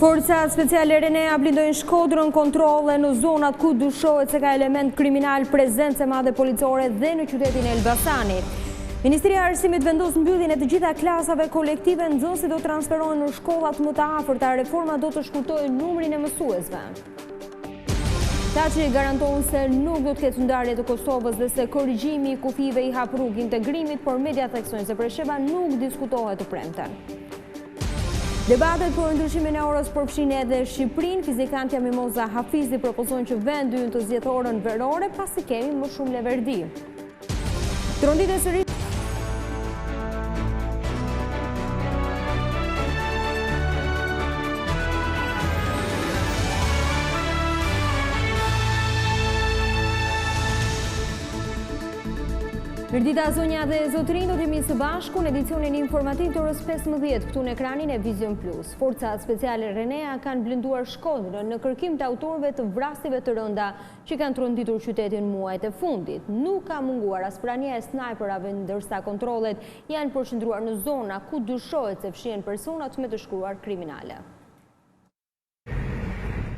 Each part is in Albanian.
Forcat speciale Renea blindojnë Shkodrën, kontrolle në zonat ku dyshohet se ka element kriminal, prezencë e madhe policore dhe në qytetin e Elbasanit. Ministria e Arsimit vendos mbylljen e të gjitha klasave kolektive, nxënësit do transferohen në shkollat më të afërta, reforma do të shkurtojë numrin e mësuesve. Taçi garanton se nuk do të ketë ndarje të Kosovës dhe se korrigjimi i kufive i hap rrugë integrimit, por media theksojnë se Presheva nuk diskutohet të premten. Debatet për ndryshimin e orës përfshin edhe Shqipërinë. Fizikantja Mimoza Hafizi propozon që vendi ynë të zgjedhë orën verore pasi kemi më shumë leverdi. Tronditë sërish Mirdita zonja dhe zotrin do të jemi së bashku në edicionin informativ të orës 15 këtu në ekranin e Vizion Plus. Forcat speciale Renea kanë blinduar Shkodrën në kërkim të autorëve të vrasjeve të rënda që kanë tronditur qytetin muajt e fundit. Nuk ka munguar as prania e snajperave, ndërsa kontrollet janë përqendruar në zona ku dyshohet se fshihen personat me të shkruar kriminale.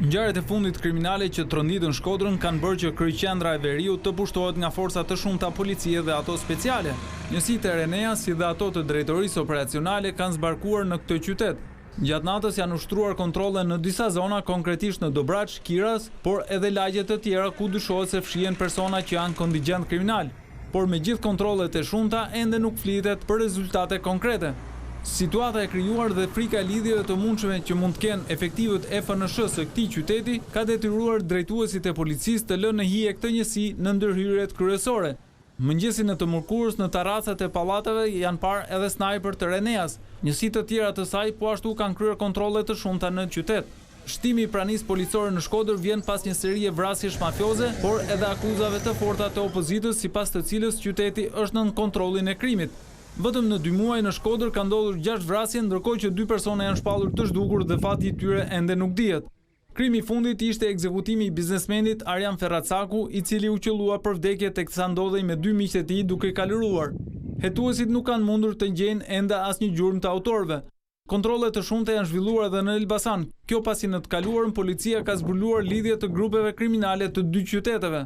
Ngjarjet e fundit kriminale që tronditën Shkodrën kanë bërë që kryeqendra e veriut të pushtohet nga forca të shumta policie dhe ato speciale. Njësitë e Renea si dhe ato të drejtorisë operacionale kanë zbarkuar në këtë qytet. Gjatë natës janë ushtruar kontrolle në disa zona, konkretisht në Dobraç, Kiras, por edhe lagje të tjera ku dyshohet se fshihen persona që janë kontingjent kriminal. Por me gjithë kontrollet e shumta ende nuk flitet për rezultate konkrete. Situata e krijuar dhe frika e lidhjeve të mundshme që mund të kenë efektivët e FNSH së këtij qyteti ka detyruar drejtuesit e policisë të lënë në hije këtë njësi në ndërhyrjet kryesore. Mëngjesin e të mërkurës në terracat e pallateve janë parë edhe snajper të Reneas. Njësi të tjera të saj po ashtu kanë kryer kontrolle të shumta në qytet. Shtimi i pranisë policore në Shkodër vjen pas një serie vrasjesh mafioze, por edhe akuzave të forta të opozitës, sipas të cilës qyteti është nën kontrollin e krimit. Vetëm në 2 muaj në Shkodër ka ndodhur 6 vrasje, ndërkohë që 2 persona janë shpallur të zhdukur dhe fati i tyre ende nuk dihet. Krimi i fundit ishte ekzekutimi i biznesmenit Arjan Ferracaku, i cili u qellua për vdekje teksa ndodhej me 2 miqtë e tij duke kaluar. Hetuesit nuk kanë mundur të gjejnë ende asnjë gjurmë të autorëve. Kontrolle të shumta janë zhvilluar edhe në Elbasan, kjo pasi në të kaluarën policia ka zbuluar lidhje të grupeve kriminale të 2 qyteteve.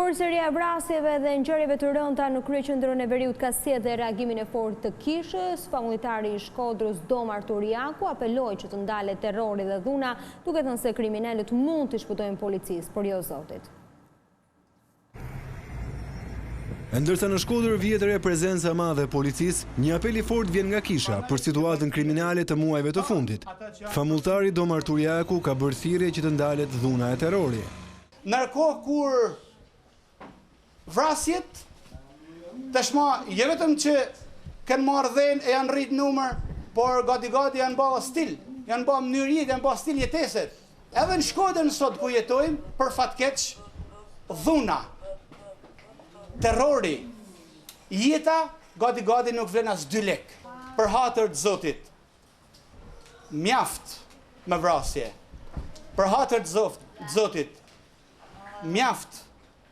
Por seria e vrasjeve dhe ngjarjeve të rënda në kryeqendrën e veriut ka sjellë reagimin e fortë të kishës. Famultari i Shkodrës Dom Arturiaku apeloi që të ndalet terrori dhe dhuna, duke thënë se kriminalët mund të shpëtojnë policisë, por jo zotit. Ndërsa në Shkodër vjet re prezenca e madhe e policisë, një apel i fortë vjen nga kisha për situatën kriminale të muajve të fundit. Famultari Dom Arturiaku ka bërë thirrje që të ndalet dhuna e terrorit. Ndërkohë kur vrasjet, tashma jo vetëm që kanë marrë dhënë e janë rrit numër, por gati janë bërë stil, janë bërë mënyrë jetë, janë bërë stil jeteset. Edhe në Shkodrën sot ku jetojmë, për fatkeq, dhuna, terrori, jeta gati nuk vlen as 2 lek. Për hatër të Zotit, mjaft me vrasje. Për hatër të Zotit, mjaft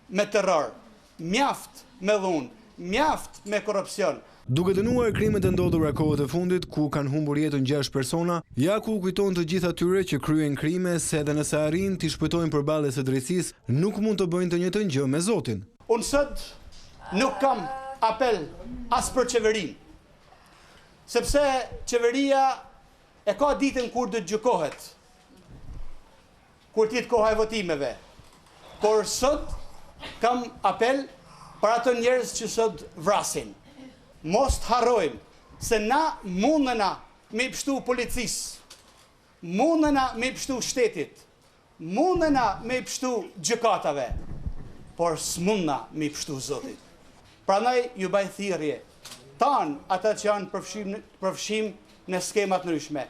me terror. Mjaft me dhunë, mjaft me korrupsion. Duke dënuar krimet e ndodhura kohët e fundit, ku kanë humbur jetën 6 persona, Jaku kujton të gjithë atyre që kryen krime se edhe nëse arrin t'i shpëtojnë përballje së drejtësisë, nuk mund të bëjnë të njëjtën gjë me Zotin. Unë sot nuk kam apel as për qeverinë, sepse qeveria e ka ditën kur do të gjykohet, kur t'jetë koha e votimeve. Por sot kam apel për ato njerëz që sot vrasin. Mos të harrojmë se na mundena me i pështu policisë, mundena me i pështu shtetit, mundena me i pështu gjykatave, por s'mundna me i pështu Zotit. Prandaj ju baj thirrje tanë ata që janë përfshim në skemat ndryshme.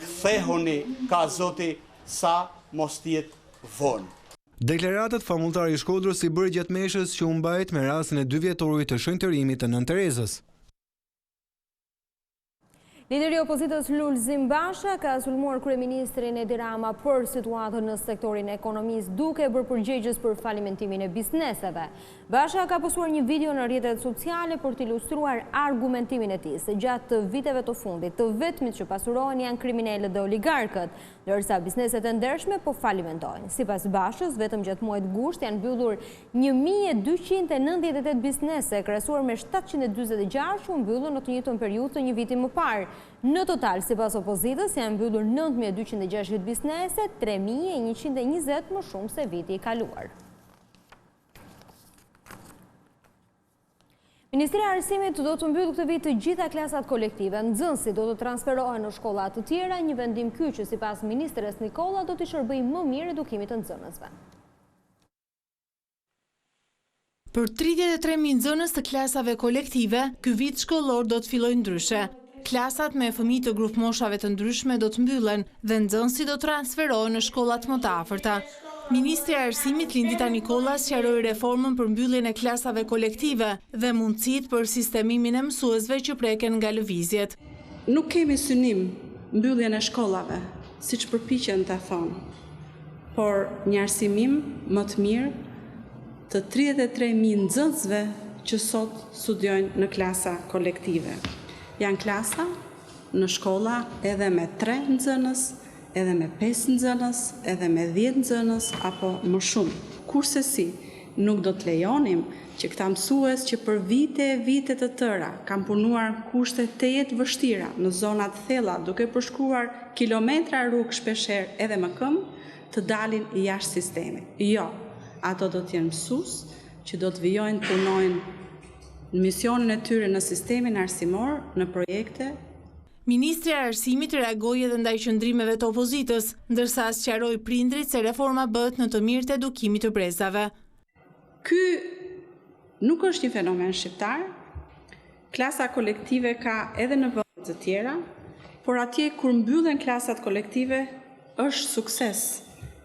Kthehuni ka Zoti sa mos tjetë vonë. Deklaratat famultari i Shkodrës i bërë gjatë meshës që u mbajt me rastin e 2 vjetorit të shenjtërimit të Nën Terezës. Lideri i opozitës Lulzim Basha ka sulmuar kryeministrin Edi Rama për situatën në sektorin ekonomisë duke bërë përgjegjës për falimentimin e bizneseve. Basha ka postuar një video në rrjetet sociale për të ilustruar argumentimin e tij se gjatë viteve të fundit të vetmit që pasurohen janë kriminalët dhe oligarkët, ndërsa bizneset e ndershme po falimentojnë. Sipas Bashës, vetëm gjatë muajit gusht janë mbyllur 1298 biznese, krahasuar me 746 që u mbyllën në të njëjtën periudhë të një viti më parë. Në total, sipas opozitës, janë mbyllur 9260 biznese, 3120 më shumë se viti i kaluar. Ministria e Arsimit do të mbyllë këtë vit të gjitha klasat kolektive. Nxënësit do të transferohen në shkolla të tjera, një vendim ky që sipas ministres Nikola do të shërbëjë më mirë edukimit të nxënësve. Për 33.000 nxënës të klasave kolektive, ky vit shkollor do të fillojë ndryshe. Klasat me fëmijë të grupmoshave të ndryshme do të mbyllen dhe nxënësit do të transferohen në shkollat më të afërta. Ministri i Arsimit Lindita Nikola sqaroi reformën për mbylljen e klasave kolektive dhe mundësitë për sistemimin e mësuesve që preken nga lëvizjet. Nuk kemi synim mbylljen e shkollave, siç përpiqen ta thonë, por një arsimim më të mirë të 33.000 nxënësve që sot studiojnë në klasa kolektive. Janë klasa në shkolla edhe me 3 nxënës, edhe me 5 nxënës, edhe me 10 nxënës, apo më shumë. Kurse si, nuk do të lejonim që këta mësues që për vite të tëra kanë punuar kushte të jetë vështira në zonat thella, duke përshkruar kilometra rrugë shpeshherë edhe më këmbë, të dalin jashtë sistemit. Jo, ato do të jenë mësues që do të vijojnë të punojnë në misionin e tyre në sistemin arsimor, në projekte. Ministri i Arsimit reagoi edhe ndaj qëndrimeve të opozitës, ndërsa sqaroi prindrit se reforma bëhet në të mirë të edukimit të brezave. Ky nuk është një fenomen shqiptar. Klasa kolektive ka edhe në vende të tjera, por atje kur mbyllen klasat kolektive është sukses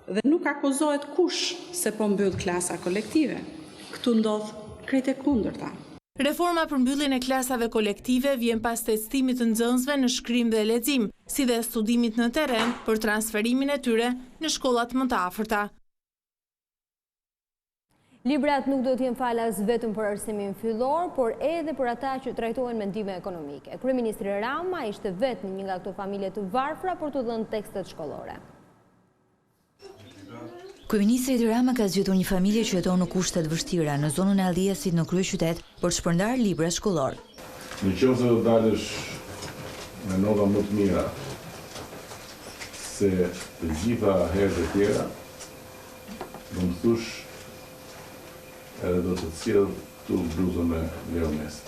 dhe nuk akuzohet kush se po mbyll klasa kolektive. Këtu ndodh krejt e kundërta. Reforma për mbylljen e klasave kolektive vjen pas testimit të nxënësve në shkrim dhe lexim, si dhe studimit në terren për transferimin e tyre në shkollat më të afërta. Librat nuk do të jenë falas vetëm për arsimin fillor, por edhe për ata që trajtohen mendime ekonomike. Kryeministri Rama ishte vetëm një nga këto familje të varfra për të dhënë tekstet shkollore. Kryeministri Edi Rama ka zgjedhur një familje që jeton në kushte të vështira në zonën e Alliesit në kryeqytet për të shpërndar libra shkollor. Nëse do dalësh me nota më të mira se të gjitha herët e tjera, do më thush edhe do të sjell tu bluzën me leones.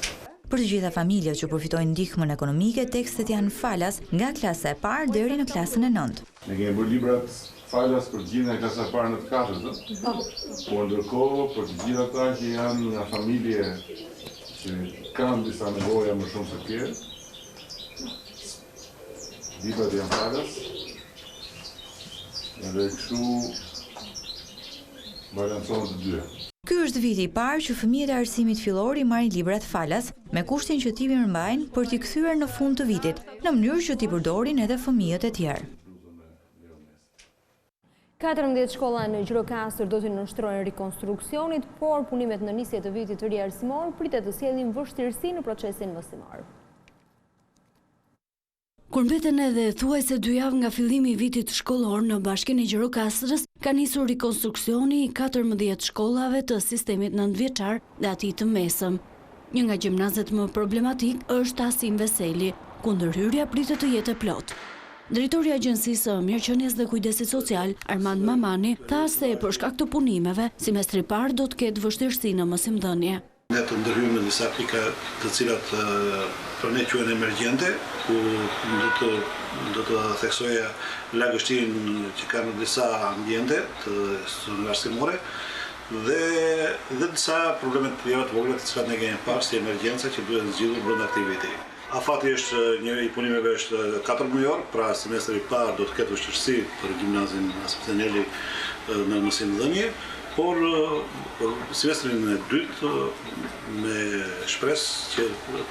Për të gjitha familjet që përfitojnë ndihmën ekonomike, tekstet janë falas nga klasa e parë deri në klasën e 9. Ne kemi bërë librat falas për gjithë nga klasa e parë në të katërt, por ndërkohë për të gjithë ata që janë nga familje që kanë disa nevoja më shumë se tjerë, librat janë falas, edhe kështu balancohen të dyja. Ky është viti i parë që fëmijët e arsimit fillor i marrin librat falas, me kushtin që t'i mirëmbajnë për t'i kthyer në fund të vitit, në mënyrë që t'i përdorin edhe fëmijët e tjerë. 14 shkolla në Gjirokastër do të nënshtrojnë rekonstruksionit, por punimet në nisje të vitit të ri arsimor pritet të sjellin vështirësi në procesin mësimor. Kur mbeten edhe thuajse 2 javë nga fillimi i vitit shkollor në Bashkinë e Gjirokastrës, ka nisur rekonstruksioni i 14 shkollave të sistemit 9-vjeçar dhe atij të mesëm. Një nga gjimnazet më problematik është Asim Veseli, ku ndërhyrja pritet të jetë e plotë. Drejtori i Agjencisë Mirëqenies dhe Kujdesit Social, Armand Mamani, tha se për shkak të punimeve, semestri i parë do të ketë vështirësi në mësimdhënie. Ne të ndërhyjmë në disa aplika të cilat për ne quhen emergjente, ku do të theksoja lagështinë që kanë në disa ambiente të arsimore dhe disa probleme të tjera të vogla të cilat ne kemi parë si emergjenca që duhet zgjidhur brenda aktiviteti. Afati është një i punimeve është 4 mujor, pra semestri i parë do të ketë vështirësi për gjimnazin Aspiteneli në mësimdhënie, por semestrin e dytë me shpresë që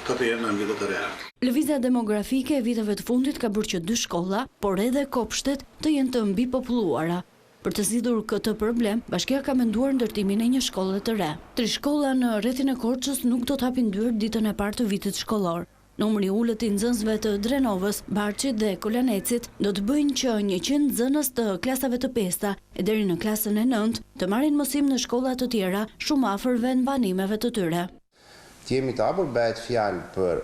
këta të jenë në vitet e reja. Lëvizja demografike e viteve të fundit ka bërë që 2 shkolla, por edhe kopshtet të jenë të mbipopulluara. Për të zgjidhur këtë problem, bashkia ka menduar ndërtimin e një shkolle të re. 3 shkolla në rrethin e Korçës nuk do të hapin dyert ditën e parë të vitit shkollor. Numri ulët i nxënësve të Drenovës, Barçit dhe Kolanecit do të bëjnë që 100 nxënës të klasave të 5-ta e deri në klasën e 9 të marrin mësim në shkolla të tjera shumë afër vendbanimeve të tyre. Të jemi të hapur bëhet fjalë për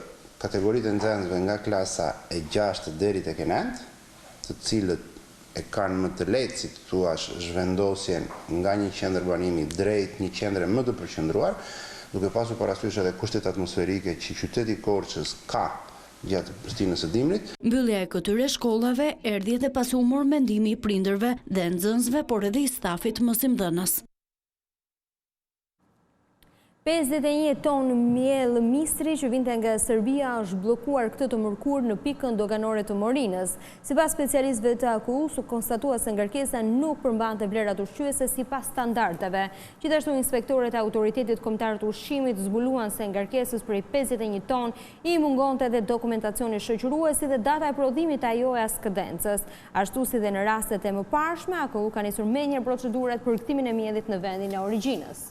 kategoritë e nxënësve nga klasa e 6 deri tek e 9, të cilët e kanë më të lehtë, si thuaç, zhvendosjen nga një qendër banimi drejt një qendre më të përqendruar, duke pasur parasysh edhe kushtet atmosferike që qyteti Korçës ka gjatë pristinës së dimrit. Mbyllja e këtyre shkollave erdhi edhe pas u mor mendimi i prindërve dhe nxënësve, por edhe i stafit mësimdhënës. 51 ton miell mistri që vinte nga Serbia është bllokuar këtë të mërkur në pikën doganore të Morinës. Sipas specialistëve të AKU-s, u konstatua se ngarkesa nuk përmbante vlerat ushqyese sipas standardeve. Gjithashtu inspektorët e autoritetit kombëtar të ushqimit zbuluan se ngarkesës prej 51 ton i mungonte edhe dokumentacioni shoqëruesi dhe data e prodhimit ajoja skadencës. Ashtu si dhe në rastet e mëparshme, AKU ka nisur menjëherë procedurat për kthimin e mjedhit në vendin e origjinës.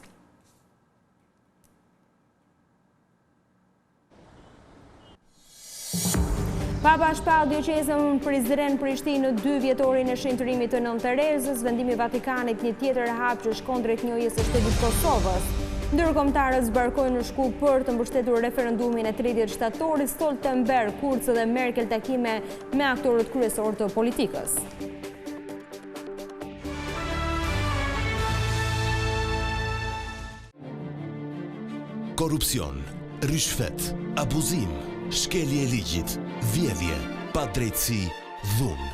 Papa shpall dioqezën Prizren Prishtinë në 2 vjetorin e shenjtërimit të Nën Terezës, vendimi i Vatikanit një tjetër hap që shkon drejt njohjes së shtetit të Kosovës. Ndërkombëtarët zbarkojnë në Shkup për të mbështetur referendumin e 30 shtatorit, Stoltenberg, Kurz dhe Merkel takime me aktorët kryesor të politikës. Korrupsion, rishfet, abuzim, shkelje e ligjit, vjedhje, padrejtësi, dhunë.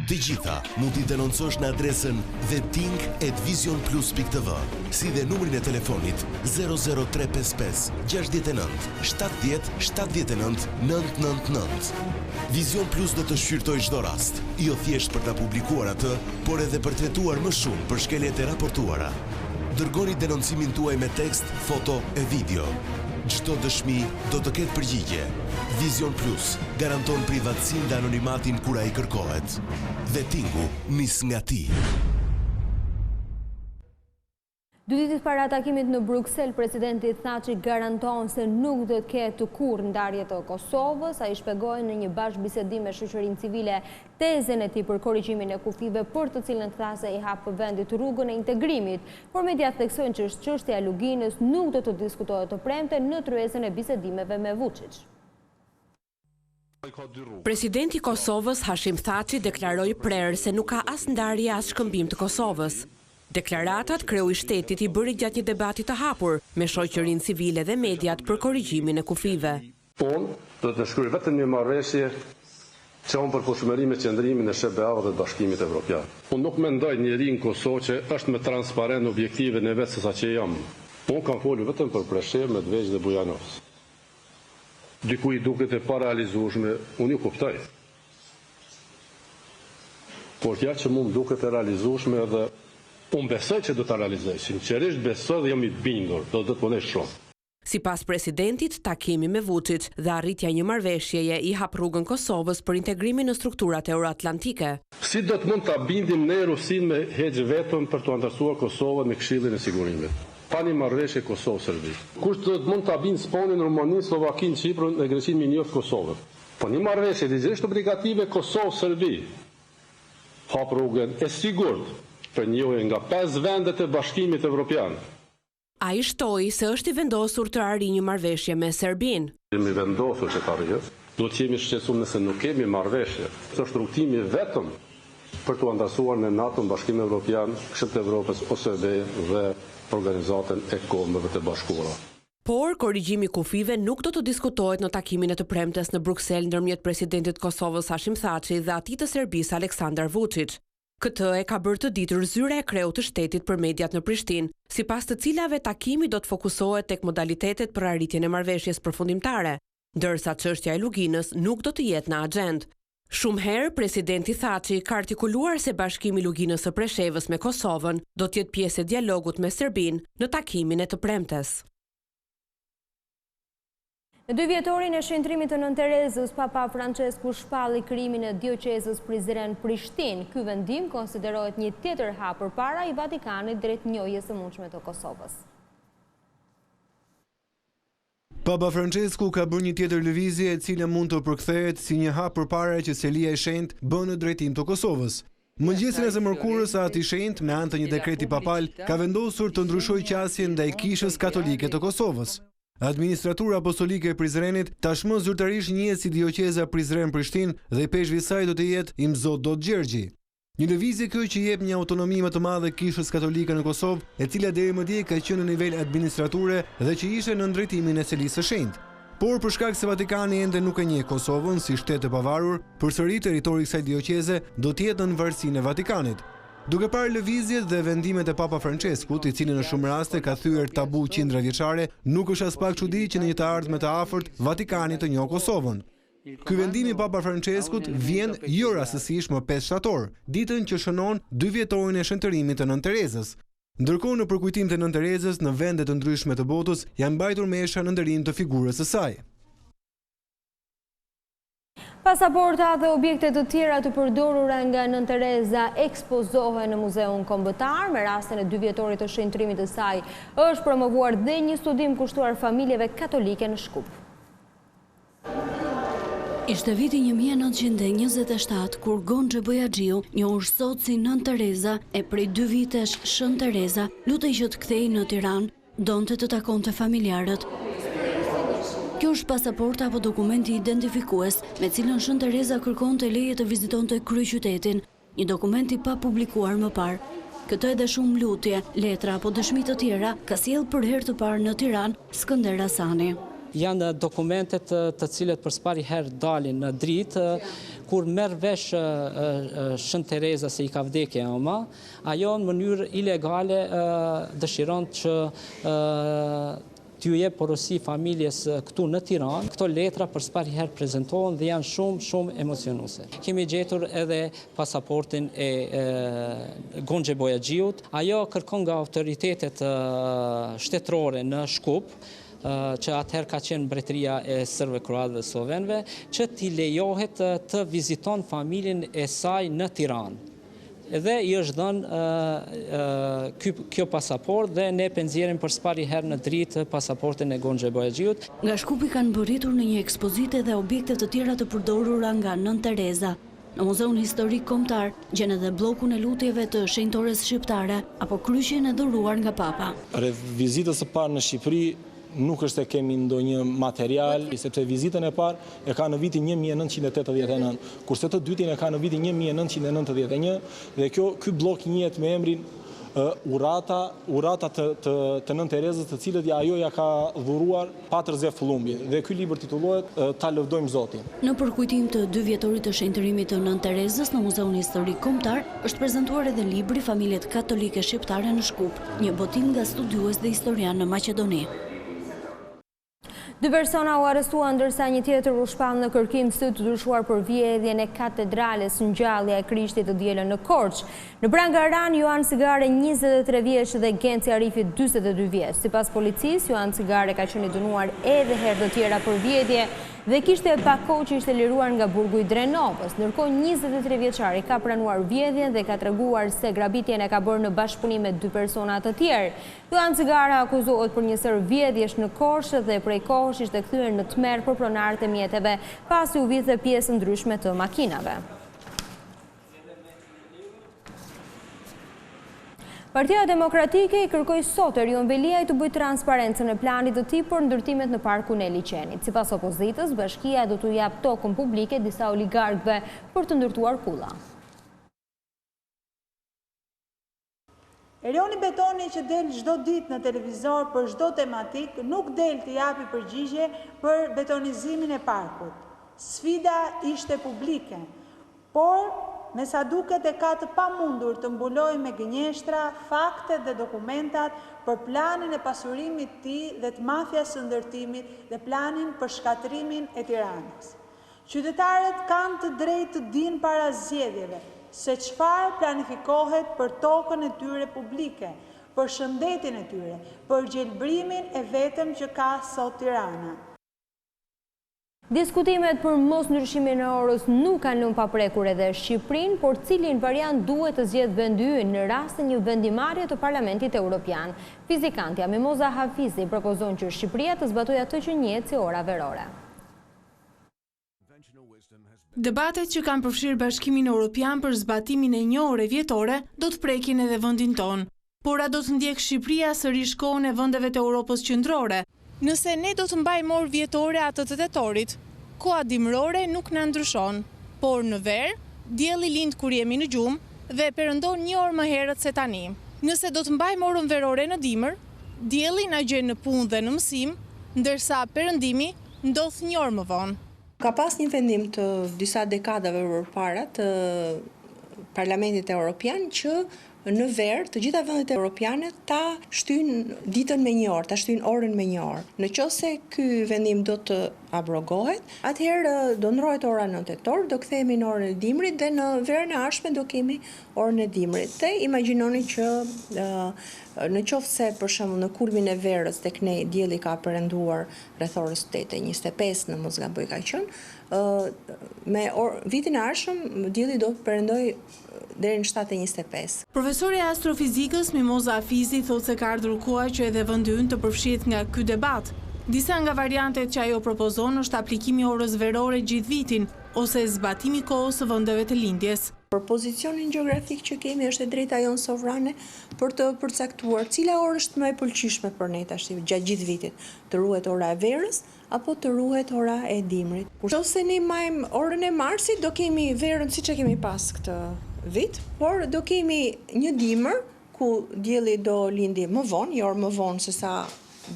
Të gjitha mund t'i denoncosh në adresën veting@vizionplus.tv, si dhe numrin e telefonit 00355 69 70 79 999. Vizion Plus do të shqyrtoj çdo rast, jo thjesht për ta publikuar atë, por edhe për tretuar më shumë për shkeljet e raportuara. Dërgoni denoncimin tuaj me tekst, foto e video. Çdo dëshmi do të ketë përgjigje. Vizion Plus garanton privatësinë dhe anonimatin kur ai kërkohet. Vetingu nis nga ti. 2 ditë para takimit në Bruksel, presidenti Thaçi garanton se nuk do të ketë kurrë ndarje të Kosovës. Ai shpjegoi në një bashkëbisedim me shoqërinë civile tezën e tij për korrigjimin e kufive, për të cilën tha se i hap vendit rrugën e integrimit. Por mediat theksojnë që çështja e Luginës nuk do të diskutohet të premte në tryezën e bisedimeve me Vučić. Presidenti i Kosovës Hashim Thaçi deklaroi prerë se nuk ka as ndarje as shkëmbim të Kosovës. Deklaratat kreu i shtetit i bëri gjatë një debati të hapur me shoqërinë civile dhe mediat për korrigjimin e kufive. Unë do të shkruaj vetëm një marrëveshje që unë përputhshmëri me qëndrimin e SBA-s dhe Bashkimit Evropian. Unë nuk mendoj njeri në Kosovë që është më transparent objektive në vetë se sa që jam. Unë kam folur vetëm për Preshevë, Medvegjë dhe Bujanovës. Diku i duket e parealizueshme, unë ju kuptoj. Por ja që mu më duket e realizueshme edhe unë besoj që do të realizoj, sinqerisht besoj dhe jam i bindur, do të punoj shumë. Sipas presidentit, takimi me Vučić dhe arritja një marrëveshjeje i hap rrugën Kosovës për integrimin në strukturat euroatlantike. Si do të mund ta bindim ne Rusinë me heqë vetëm për të antarësuar Kosovën me Këshillin e Sigurimit? Pa një marrëveshje Kosovë-Serbi. Kush do të mund ta bindë Spanjën, Rumaninë, Slovakinë, Çiprin dhe Greqinë me njoftë Kosovën? Po një marrëveshje ligjërisht obligative Kosovë-Serbi hap rrugën e sigurt për njohje nga 5 vendet e Bashkimit Evropian. Ai shtoi se është i vendosur të arrijë një marrëveshje me Serbinë. Jemi vendosur që të arrijë. Do të jemi shqetësuar nëse nuk kemi marrëveshje. Është rrugtimi vetëm për të antarësuar në NATO, Bashkimin Evropian, Këshillin e Evropës, OSCE dhe Organizatën e Kombeve të Bashkuara. Por korrigjimi i kufive nuk do të diskutohet në takimin e të premtes në Bruksel ndërmjet presidentit Kosovës Hashim Thaçi dhe atij të Serbisë Aleksandar Vučić. Këtë e ka bërë të ditur zyra e kreut të shtetit për mediat në Prishtinë, sipas të cilave takimi do të fokusohet tek modalitetet për arritjen e marrëveshjes përfundimtare, ndërsa çështja e Luginës nuk do të jetë në agjendë. Shumë herë, presidenti Thaçi ka artikuluar se bashkimi i luginës së Preshevës me Kosovën do të jetë pjesë e dialogut me Serbinë në takimin e të premtes. Në 2 vjetorin e shëntrimit të Nën Terezës, Papa Francesku shpalli krimin e dioqezës Prizren-Prishtinë. Ky vendim konsiderohet një tjetër hap përpara i Vatikanit drejt njohjes së mundshme të Kosovës. Papa Francesku ka bërë një tjetër lëvizje e cila mund të përkthehet si një hap përpara që Selia e Shenjtë bën në drejtim të Kosovës. Mëngjesin e së mërkurës, Ati i Shenjtë, me anë të një dekreti papal, ka vendosur të ndryshojë qasjen ndaj Kishës Katolike të Kosovës. Administratura apostolike e Prizrenit tashmë zyrtarisht njihet si dioqeza Prizren-Prishtinë dhe i peshqvi i saj do të jetë Imzot Dot Gjergji. Një lëvizje kjo që jep një autonomi më të madhe Kishës Katolike në Kosovë, e cila deri më dje ka qenë në nivel administrature dhe që ishte në drejtimin e Selisë së Shenjtë. Por për shkak se Vatikani ende nuk e njeh Kosovën si shtet të pavarur, përsëri territori i kësaj dioqeze do të jetë në varësinë e Vatikanit. Duke parë lëvizjet dhe vendimet e Papa Franceskut, i cili në shumë raste ka thyer tabu qindra vjeçare, nuk është as pak çudi që në një të ardhme të afërt Vatikani të njohë Kosovën. Ky vendim i Papa Franceskut vjen jo rastësisht më 5 shtator, ditën që shënon 2 vjetorin e shëntërimit të Nën Terezës. Ndërkohë në përkujtim të Nën Terezës, në vende të ndryshme të botës janë mbajtur mesha në nderim të figurës së saj. Pasaporta dhe objekte të tjera të përdorura nga Nën Tereza ekspozohen në Muzeun Kombëtar. Me rastin e 2 vjetorit të shëntërimit të saj është promovuar dhe një studim kushtuar familjeve katolike në Shkup. Ishte viti 1927 kur Gonxhe Bojaxhiu, njohur sot si Nën Tereza e prej 2 vitesh Shën Tereza, lutej që të kthehej në Tiranë, donte të takonte familjarët. Kjo është pasaporta apo dokumenti identifikues me cilën Shën Tereza kërkonte leje të vizitonte kryeqytetin, një dokument i pa publikuar më parë. Këtë edhe shumë lutje, letra apo dëshmi të tjera ka sjell për herë të parë në Tiranë Skënder Hasani. Janë dokumentet të cilët për pari herë dalin në dritë, kur merr vesh Shën Tereza se i ka vdekje ëma, ajo në mënyrë ilegale dëshiron që t'ju jep porosi familjes këtu në Tiranë. Këto letra për pari herë prezantohen dhe janë shumë emocionuese. Kemi gjetur edhe pasaportin e Gonxhe Bojaxhiut. Ajo kërkon nga autoritetet shtetërore në Shkup, që atëherë ka qenë mbretëria e Serbëve, Kroatëve dhe Slovenëve, që t'i lejohet të viziton familjen e saj në Tiranë. Dhe i është dhënë kjo pasaport dhe ne nxjerrim për pari herë në dritë pasaportin e Gonxhe Bojaxhiut. Nga Shkupi kanë mbërritur në një ekspozitë dhe objekte të tjera të përdorura nga Nën Tereza. Në Muzeun Historik Kombëtar gjen edhe bllokun e lutjeve të shenjtores shqiptare apo kryqin e dhuruar nga Papa. Rreth vizitës së parë në Shqipëri nuk është se kemi ndonjë material, sepse vizitën e parë e ka në vitin 1989, kurse të dytin e ka në vitin 1991, dhe ky blok njihet me emrin urata të Nën Terezës, të cilët ajo ja ka dhuruar Patër Zefulumbi, dhe ky libër titullohet Ta lëvdojmë Zotin. Në përkujtim të 2 vjetorit të shëntërimit të Nën Terezës në Muzeun Historik Kombëtar është prezantuar edhe libri Familjet Katolike Shqiptare në Shkup, një botim nga studiues dhe historian në Maqedoni. 2 persona u arrestuan ndërsa një tjetër u shpall në kërkim së të dyshuar për vjedhjen e katedrales Ngjallja e Krishtit të dielën në Korçë. Në Brangaran, Joan Cigare 23 vjeç dhe Genci Arifi 42 vjeç. Sipas policisë, Joan Cigare ka qenë i dënuar edhe herë të tjera për vjedhje dhe kishte pak kohë që ishte liruar nga burgu i Drenovës. Ndërkohë 23 vjeçari ka pranuar vjedhjen dhe ka treguar se grabitjen e ka bërë në bashkëpunim me 2 persona të tjerë. Joan Cigare akuzohet për një sër vjedhjesh në Korçë dhe prej kohësh ishte kthyer në tmerr për pronarët e mjeteve pasi u vidhte pjesë ndryshme të makinave. Partia Demokratike i kërkoi sot Erion Veliaj të bëjë transparencën e planit të tij për ndërtimet në parkun e liçenit. Sipas opozitës, bashkia do t'u jap tokën publike disa oligarkëve për të ndërtuar kulla. Erioni betoni që del çdo ditë në televizor për çdo tematik, nuk del të japi përgjigje për betonizimin e parkut. Sfida ishte publike, por me sa duket e ka të pamundur të mbuloj me gënjeshtra, faktet dhe dokumentat për planin e pasurimit të tij dhe të mafjas së ndërtimit dhe planin për shkatërimin e Tiranës. Qytetarët kanë të drejtë të dinë para zgjedhjeve se çfarë planifikohet për tokën e tyre publike, për shëndetin e tyre, për gjelbrimin e vetëm që ka sot Tirana. Diskutimet për mos ndryshimin e orës nuk kanë lënë paprekur edhe Shqipërinë, por cilin variant duhet të zgjedhë vendi ynë në rast të një vendimarrje të Parlamentit Evropian. Fizikantja Mimoza Hafizi propozon që Shqipëria të zbatojë atë që njihet si ora verore. Debatet që kanë përfshirë Bashkimin Evropian për zbatimin e një ore vjetore do të prekin edhe vendin tonë. Por a do të ndjek Shqipëria sërish kohën e vendeve të Europës qendrore? Nëse ne do të mbajmë orë vjetore atë të tetorit, koha dimrore nuk na ndryshon, por në verë, dielli lind kur jemi në gjumë dhe perëndon një orë më herët se tani. Nëse do të mbajmë orën verore në dimër, dielli na gjen në punë dhe në mësim, ndërsa perëndimi ndodh një orë më vonë. Ka pas një vendim të disa dekadave përpara të Parlamentit Evropian që në verë të gjitha vendet evropiane ta shtyjnë ditën me një orë, ta shtyjnë orën me një orë. Nëse ky vendim do të abrogohet, atëherë do ndrohet ora në tetor, do kthehemi në orën e dimrit dhe në verën e ardhshme do kemi orën e dimrit. Dhe imagjinoni që në qoftë se për shembull në kulmin e verës tek ne dielli ka perënduar rreth orës 8:25 në mos gaboj ka qenë, me vitin e ardhshëm dielli do të perëndojë deri në 7:25. Profesori e astrofizikës Mimoza Hafizi thotë se ka ardhur koha që edhe vendi ynë të përfshihet nga ky debat. Disa nga variantet që ajo propozon është aplikimi orës verore gjithë vitin ose zbatimi kohës së vendeve të lindjes. Për pozicionin gjeografik që kemi është e drejta jonë sovrane për të përcaktuar cila orë është më e pëlqishme për ne tash gjatë gjithë vitit, të ruhet ora e verës apo të ruhet ora e dimrit. Nëse ne majmë orën e marsit, do kemi verën siç e kemi pas këtë vit, por do kemi një dimër ku dielli do lindi më vonë, një orë më vonë se sa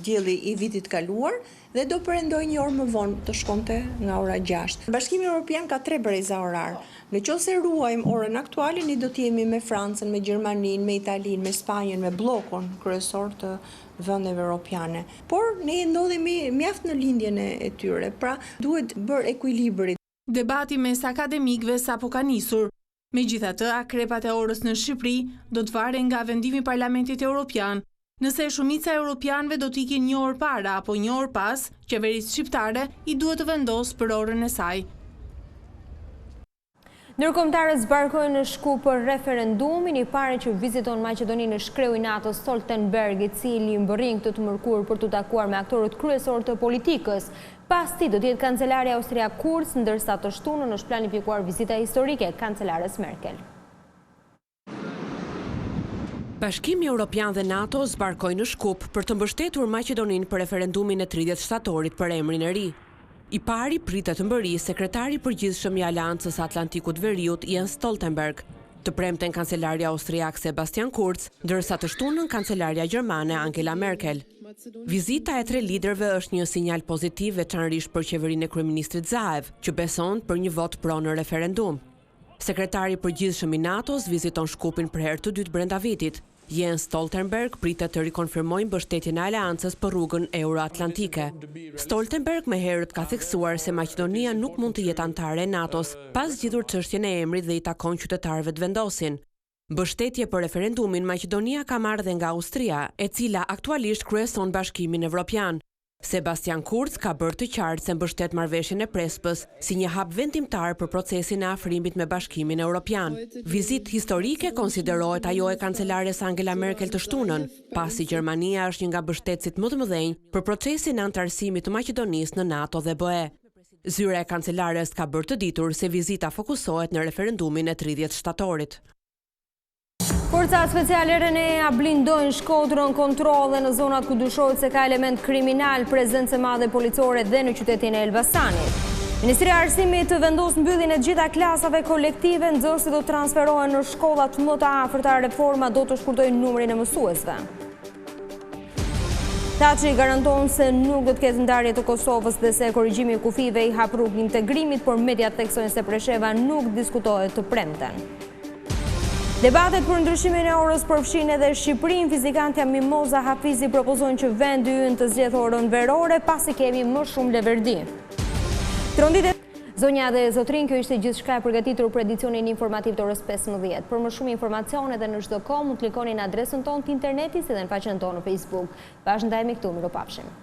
dielli i vitit kaluar dhe do perëndoj një orë më vonë të shkonte nga ora 6. Bashkimi Evropian ka 3 breza orar. Nëse ruajmë orën aktuale, ne do të jemi me Francën, me Gjermaninë, me Italinë, me Spanjën, me bllokun kryesor të vendeve evropiane. Por ne ndodhemi mjaft në lindjen e tyre, pra duhet bërë ekuilibri. Debati mes akademikëve sapo ka nisur. Megjithatë, akrepat e orës në Shqipëri do të varen nga vendimi i Parlamentit Evropian. Nëse shumica e europianëve do të ikin një orë para apo një orë pas, qeverisë shqiptare i duhet të vendosë për orën e saj. Ndërkombëtarët zbarkojnë në Shkup për referendumin. I pari që viziton Maqedoninë është kreu i NATO-s Stoltenberg, i cili mbërrin këtë të mërkurë për të takuar me aktorët kryesor të politikës. Pas tij do të jetë kancelari austriak Kurz, ndërsa të shtunën është planifikuar vizita historike e kancelares Merkel. Bashkimi Evropian dhe NATO zbarkojnë në Shkup për të mbështetur Maqedoninë për referendumin e 30 shtatorit për emrin e ri. I pari pritet të mbërri sekretari përgjithshëm i Aleancës Atlantikut Veriut Jens Stoltenberg, të premten kancelari austriak Sebastian Kurz, ndërsa të shtunën kancelaria gjermane Angela Merkel. Vizita e 3 liderëve është një sinjal pozitiv veçanërisht për qeverinë e kryeministrit Zaev, që beson për një vot pro në referendum. Sekretari përgjithshëm i NATO-s viziton Shkupin për herë të dytë brenda vitit. Jens Stoltenberg pritet të rikonfirmojë mbështetjen e aleancës për rrugën euroatlantike. Stoltenberg më herët ka theksuar se Maqedonia nuk mund të jetë antare e NATO-s pas zgjidhur çështjen e emrit dhe i takon qytetarëve të vendosin. Mbështetje për referendumin Maqedonia ka marrë dhe nga Austria, e cila aktualisht kryeson Bashkimin Evropian. Sebastian Kurz ka bërë të qartë se mbështet marrëveshjen e Prespës si një hap vendimtar për procesin e afrimit me Bashkimin Evropian. Vizitë historike konsiderohet ajo e kancelares Angela Merkel të shtunën, pasi Gjermania është një nga mbështetësit më të mëdhenj për procesin e anëtarësimit të Maqedonisë në NATO dhe BE. Zyra e kancelares ka bërë të ditur se vizita fokusohet në referendumin e 30 shtatorit. Forcat speciale RNA blindojnë Shkodrën, kontrolle në zonat ku dyshohet se ka element kriminal, prezencë e madhe policore dhe në qytetin e Elbasanit. Ministria e Arsimit vendos mbylljen e gjitha klasave kolektive, nxënësit do të transferohen në shkollat më të afërta. Reforma do të shkurtojë numrin e mësuesve. Taçi garanton se nuk do të ketë ndarje të Kosovës dhe se korrigjimi i kufive i hap rrugë integrimit, por mediat theksojnë se Presheva nuk diskutohet të premten. Debatet për ndryshimin e orës përfshin edhe Shqipërinë. Fizikantja Mimoza Hafizi propozon që vendi ynë të zgjedhë orën verore, pasi kemi më shumë leverdi. Zonja dhe zotrin, kjo ishte gjithçka e përgatitur për edicionin informativ të orës 15. Për më shumë informacione dhe në çdo kohë mund të klikoni në adresën tonë të internetit si dhe në faqen tonë në Facebook. Bashkë ndajemi këtu, miropafshim.